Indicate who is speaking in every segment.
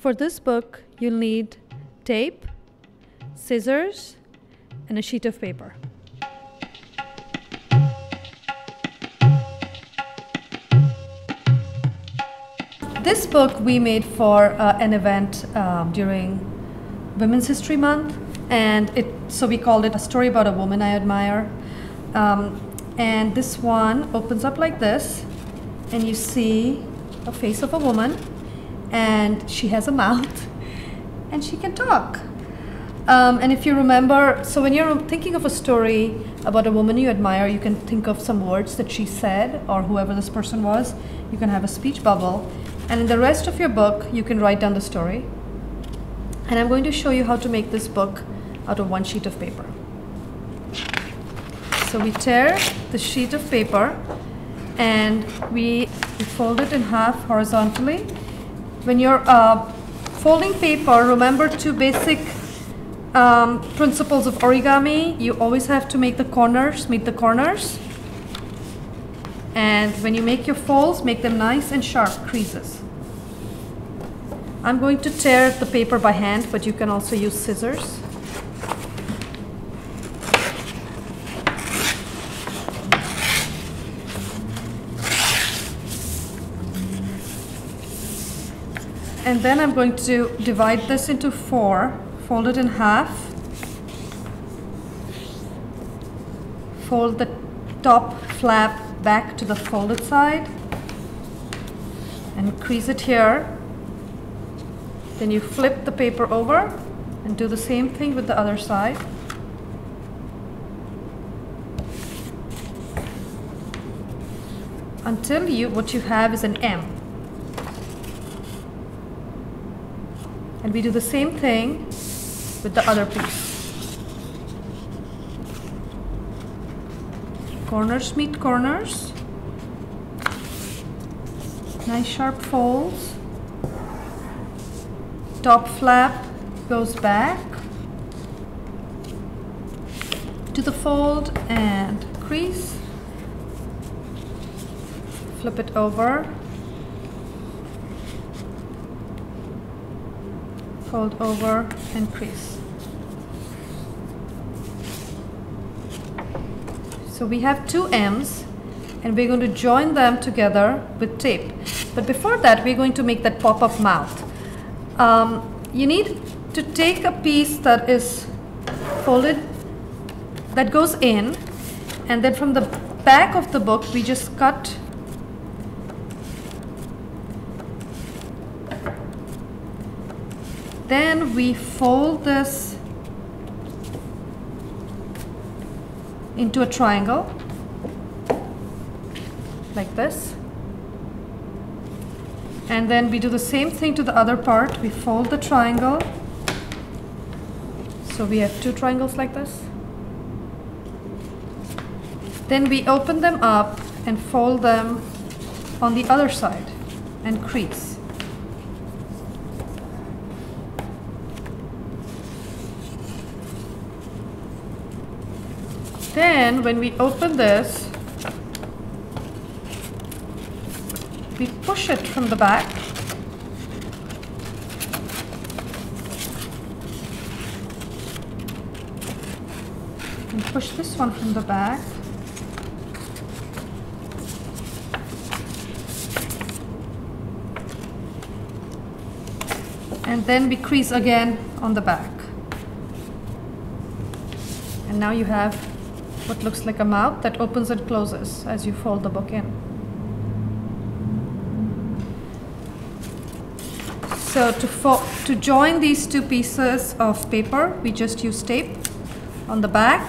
Speaker 1: for this book, you'll need tape, scissors, and a sheet of paper. This book we made for an event during Women's History Month, and so we called it A Story About a Woman I Admire. And this one opens up like this, and you see a face of a woman, and she has a mouth, and she can talk. And if you remember, so when you're thinking of a story about a woman you admire, you can think of some words that she said, or whoever this person was. You can have a speech bubble, and in the rest of your book, you can write down the story. And I'm going to show you how to make this book out of one sheet of paper. So we tear the sheet of paper, and we fold it in half horizontally. When you're folding paper, remember two basic principles of origami. You always have to make the corners meet the corners. And when you make your folds, make them nice and sharp creases. I'm going to tear the paper by hand, but you can also use scissors. And then I'm going to divide this into 4, fold it in half, fold the top flap back to the folded side, and crease it here. Then you flip the paper over and do the same thing with the other side. Until what you have is an M. And we do the same thing with the other piece. Corners meet corners. Nice sharp folds. Top flap goes back to the fold and crease. Flip it over. Fold over and crease. So we have two M's, and we're going to join them together with tape. But before that, we're going to make that pop-up mouth. You need to take a piece that is folded, that goes in, and then from the back of the book, we just cut Then we fold this into a triangle, like this. And then we do the same thing to the other part. We fold the triangle. So we have two triangles like this. Then we open them up and fold them on the other side and crease. Then when we open this, we push it from the back. And push this one from the back. And then we crease again on the back. And now you have what looks like a mouth that opens and closes as you fold the book in. So to join these two pieces of paper, we just use tape on the back.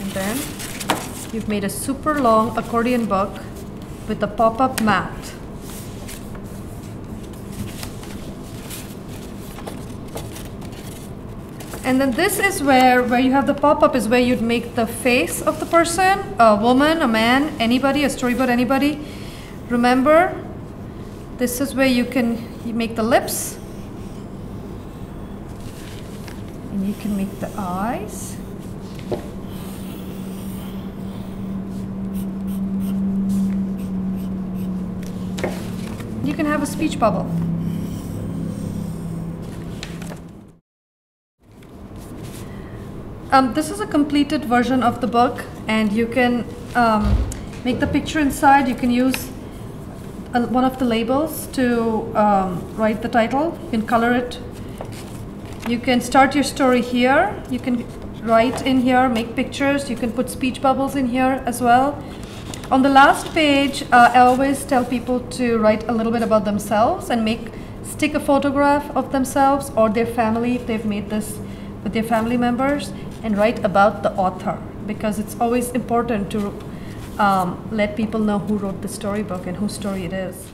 Speaker 1: And then you've made a super long accordion book with a pop-up mouth. And then this is where you have the pop-up is where you'd make the face of the person, a woman, a man, anybody, a storyboard, anybody. Remember, this is where you make the lips. And you can make the eyes. can have a speech bubble. This is a completed version of the book, and you can make the picture inside. You can use one of the labels to write the title. You can color it. You can start your story here. You can write in here, make pictures. You can put speech bubbles in here as well. On the last page, I always tell people to write a little bit about themselves and stick a photograph of themselves or their family if they've made this with their family members, and write about the author, because it's always important to let people know who wrote the storybook and whose story it is.